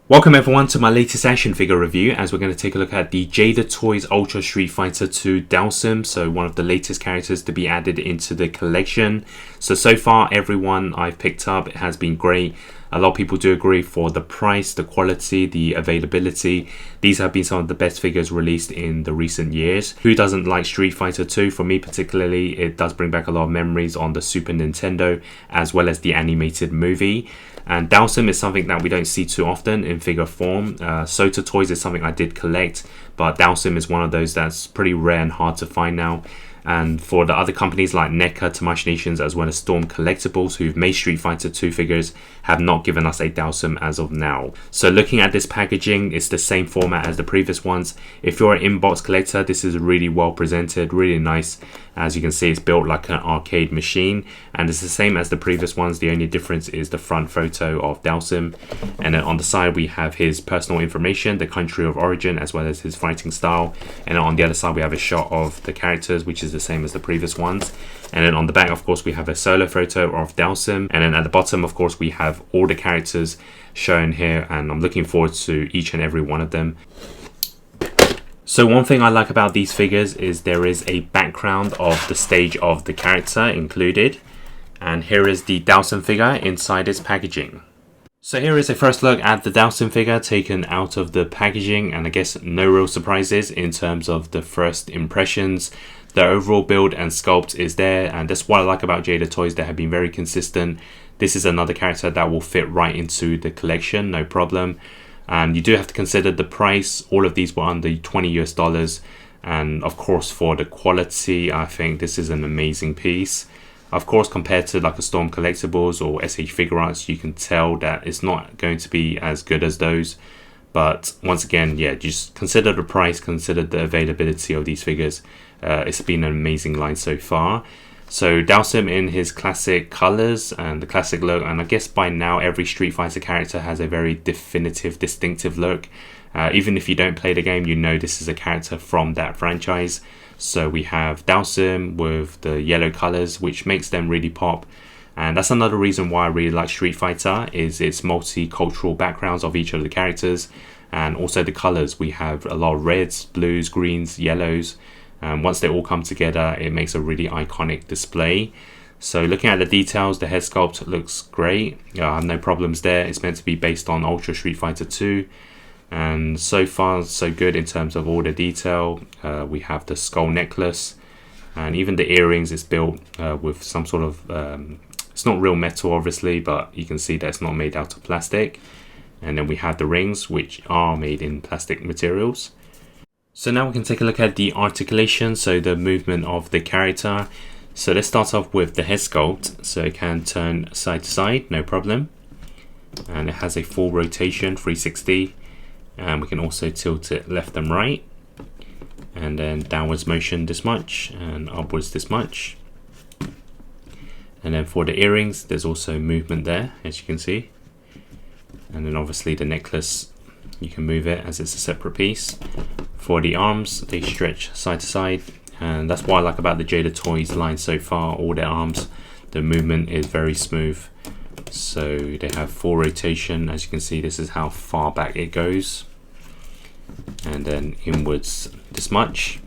Welcome everyone to my latest action figure review, as we're going to take a look at the Jada Toys Ultra Street Fighter 2 Dhalsim, so one of the latest characters to be added into the collection. So far everyone I've picked up has been great. A lot of people do agree for the price, the quality, the availability. These have been some of the best figures released in the recent years. Who doesn't like Street Fighter 2? For me particularly, it does bring back a lot of memories on the Super Nintendo as well as the animated movie. And Dhalsim is something that we don't see too often in figure form. Sota Toys is something I did collect, but Dhalsim is one of those that's pretty rare and hard to find now. And for the other companies like NECA, Tamashii Nations, as well as Storm Collectibles, who've made Street Fighter 2 figures, have not given us a Dhalsim as of now. So looking at this packaging, it's the same format as the previous ones. If you're an inbox collector, this is really well presented, really nice. As you can see, it's built like an arcade machine, and it's the same as the previous ones. The only difference is the front photo of Dhalsim, and then on the side we have his personal information, the country of origin, as well as his fighting style. And then on the other side we have a shot of the characters, which is the same as the previous ones. And then on the back, of course, we have a solo photo of Dhalsim, and then at the bottom, of course, we have all the characters shown here, and I'm looking forward to each and every one of them. So one thing I like about these figures is there is a background of the stage of the character included. And here is the Dhalsim figure inside its packaging. So here is a first look at the Dhalsim figure taken out of the packaging, and I guess no real surprises in terms of the first impressions. The overall build and sculpt is there, and that's what I like about Jada Toys. They have been very consistent. This is another character that will fit right into the collection, no problem. And you do have to consider the price. All of these were under $20 US, and of course for the quality, I think this is an amazing piece. Of course, compared to like a Storm Collectibles or SH Figure Arts, you can tell that it's not going to be as good as those. But once again, yeah, just consider the price, consider the availability of these figures. It's been an amazing line so far. So Dhalsim in his classic colors and the classic look, and I guess by now every Street Fighter character has a very definitive, distinctive look. Even if you don't play the game, you know this is a character from that franchise. So we have Dhalsim with the yellow colors, which makes them really pop. And that's another reason why I really like Street Fighter, is its multicultural backgrounds of each of the characters, and also the colors. We have a lot of reds, blues, greens, yellows. Once they all come together, it makes a really iconic display. So looking at the details, the head sculpt looks great. I have no problems there. It's meant to be based on Ultra Street Fighter 2. And so far, so good in terms of all the detail. We have the skull necklace, and even the earrings is built with some sort of... it's not real metal, obviously, but you can see that it's not made out of plastic. And then we have the rings, which are made in plastic materials. So now we can take a look at the articulation, so the movement of the character. So let's start off with the head sculpt. So it can turn side to side, no problem. And it has a full rotation, 360. And we can also tilt it left and right. And then downwards motion this much, and upwards this much. And then for the earrings, there's also movement there, as you can see. And then obviously the necklace, you can move it as it's a separate piece. For the arms, they stretch side to side, and that's what I like about the Jada Toys line so far. All their arms, the movement is very smooth. So they have full rotation. As you can see, this is how far back it goes. And then inwards this much.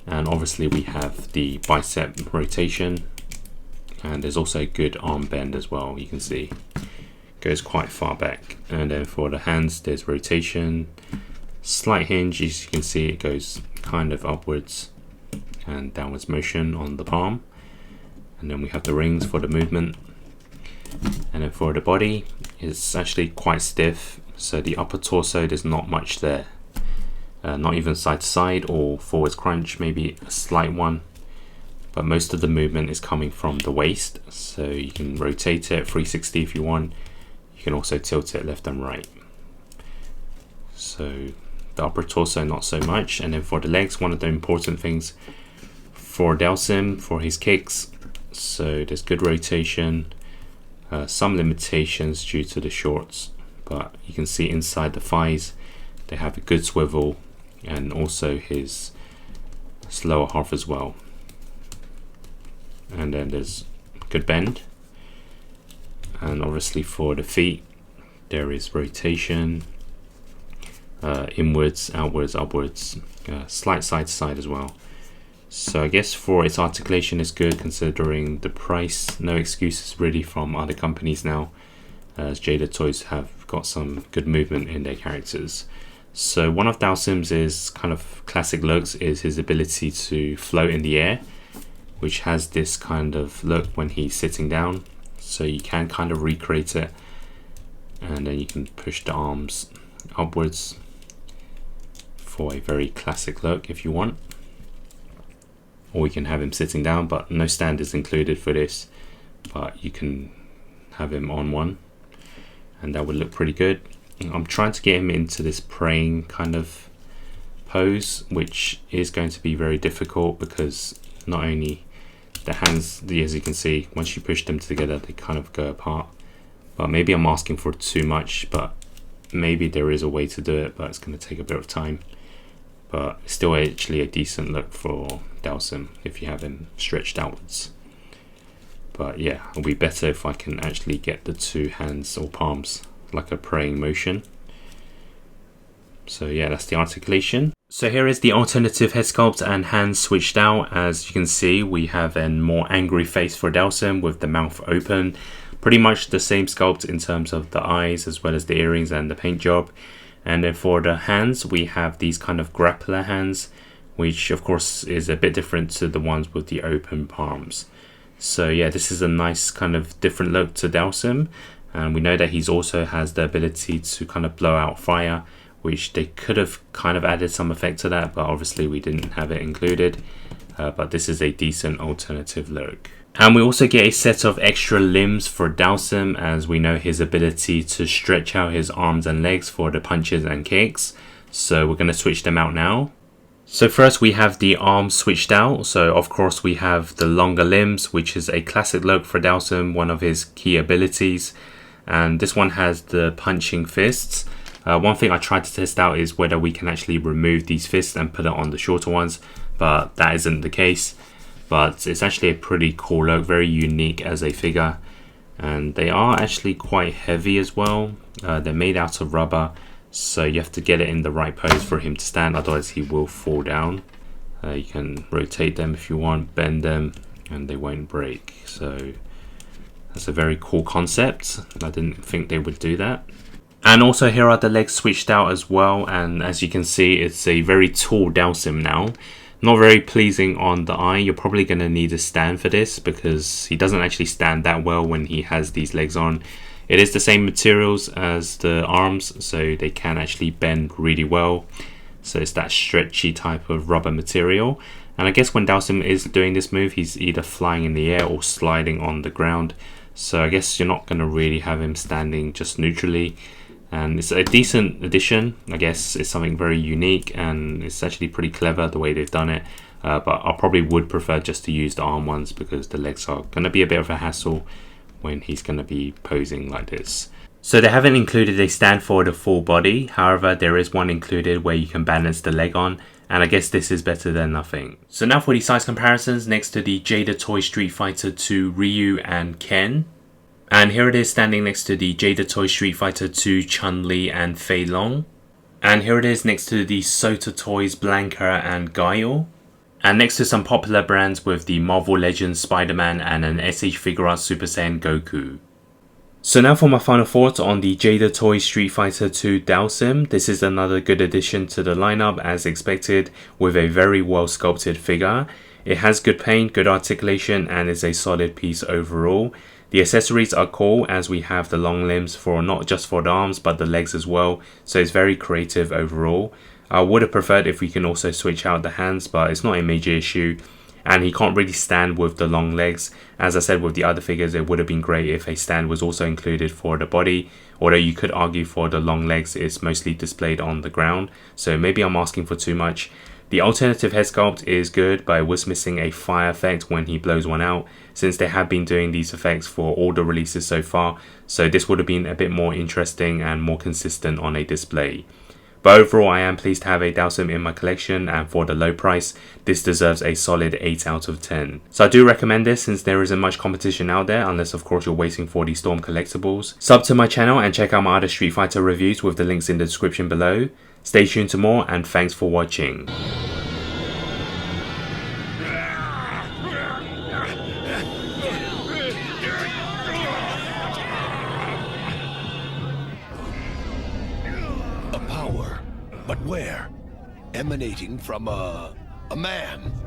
And obviously we have the bicep rotation. And there's also good arm bend as well, you can see. Goes quite far back. And then for the hands, there's rotation. Slight hinge, as you can see, it goes kind of upwards and downwards motion on the palm. And then we have the rings for the movement. And then for the body, it's actually quite stiff. So the upper torso, there's not much there. Not even side to side or forwards crunch, maybe a slight one. But most of the movement is coming from the waist. So you can rotate it 360 if you want. You can also tilt it left and right. So the upper torso, not so much. And then for the legs, one of the important things for Dhalsim, for his kicks. So there's good rotation. Some limitations due to the shorts. But you can see inside the thighs, they have a good swivel. And also his lower half as well. And then there's good bend. And obviously for the feet, There is rotation, inwards, outwards, upwards, slight side to side as well. So I guess for its articulation is good considering the price. No excuses really from other companies now, as Jada toys have got some good movement in their characters. So one of Dhalsim's is kind of classic looks is his ability to float in the air, which has this kind of look when he's sitting down. So you can kind of recreate it, and then you can push the arms upwards for a very classic look if you want. Or you can have him sitting down, but no stand is included for this, but you can have him on one and that would look pretty good. I'm trying to get him into this praying kind of pose, which is going to be very difficult because not only the hands, as you can see, once you push them together they kind of go apart. But maybe I'm asking for too much, but maybe there is a way to do it, but it's going to take a bit of time. But still actually a decent look for Dhalsim if you have him stretched outwards. But yeah, it'll be better if I can actually get the two hands or palms like a praying motion. So yeah, that's the articulation. So here is the alternative head sculpt and hands switched out. As you can see, we have a more angry face for Dhalsim with the mouth open. Pretty much the same sculpt in terms of the eyes as well as the earrings and the paint job. And then for the hands, we have these kind of grappler hands, which of course is a bit different to the ones with the open palms. So yeah, this is a nice kind of different look to Dhalsim. And we know that he's also has the ability to kind of blow out fire, which they could have kind of added some effect to that, but obviously we didn't have it included. But this is a decent alternative look. And we also get a set of extra limbs for Dhalsim, as we know his ability to stretch out his arms and legs for the punches and kicks. So we're going to switch them out now. So first we have the arms switched out. So of course we have the longer limbs, which is a classic look for Dhalsim, one of his key abilities. And this one has the punching fists. One thing I tried to test out is whether we can actually remove these fists and put it on the shorter ones, but that isn't the case. But it's actually a pretty cool look, very unique as a figure, and they are actually quite heavy as well. They're made out of rubber, so you have to get it in the right pose for him to stand, otherwise he will fall down. You can rotate them if you want, bend them, and they won't break. So that's a very cool concept. I didn't think they would do that. And also here are the legs switched out as well, and as you can see it's a very tall Dhalsim now. Not very pleasing on the eye. You're probably going to need a stand for this because he doesn't actually stand that well when he has these legs on. It is the same materials as the arms, so they can actually bend really well. So it's that stretchy type of rubber material. And I guess when Dhalsim is doing this move, he's either flying in the air or sliding on the ground. So I guess you're not going to really have him standing just neutrally. And it's a decent addition. I guess it's something very unique, and it's actually pretty clever the way they've done it. But I probably would prefer just to use the arm ones because the legs are going to be a bit of a hassle when he's going to be posing like this. So they haven't included a stand for the full body. However, there is one included where you can balance the leg on, and I guess this is better than nothing. So now for the size comparisons next to the Jada Toy Street Fighter 2 Ryu and Ken. And here it is standing next to the Jada Toy Street Fighter 2 Chun-Li and Fei Long. And here it is next to the Sota Toys Blanka and Guile. And next to some popular brands with the Marvel Legends Spider-Man and an SH Figuarts Super Saiyan Goku. So now for my final thoughts on the Jada Toy Street Fighter 2 Dhalsim. This is another good addition to the lineup as expected, with a very well sculpted figure. It has good paint, good articulation, and is a solid piece overall. The accessories are cool as we have the long limbs for not just for the arms but the legs as well, so it's very creative overall. I would have preferred if we can also switch out the hands, but it's not a major issue. And he can't really stand with the long legs. As I said with the other figures, it would have been great if a stand was also included for the body, although you could argue for the long legs it's mostly displayed on the ground, so maybe I'm asking for too much. The alternative head sculpt is good, but it was missing a fire effect when he blows one out, since they have been doing these effects for all the releases so far, so this would have been a bit more interesting and more consistent on a display. But overall, I am pleased to have a Dhalsim in my collection, and for the low price, this deserves a solid 8 out of 10. So I do recommend this since there isn't much competition out there, unless of course you're waiting for the Storm collectibles. Sub to my channel and check out my other Street Fighter reviews with the links in the description below. Stay tuned to more, and thanks for watching. A power, but where? Emanating from a man.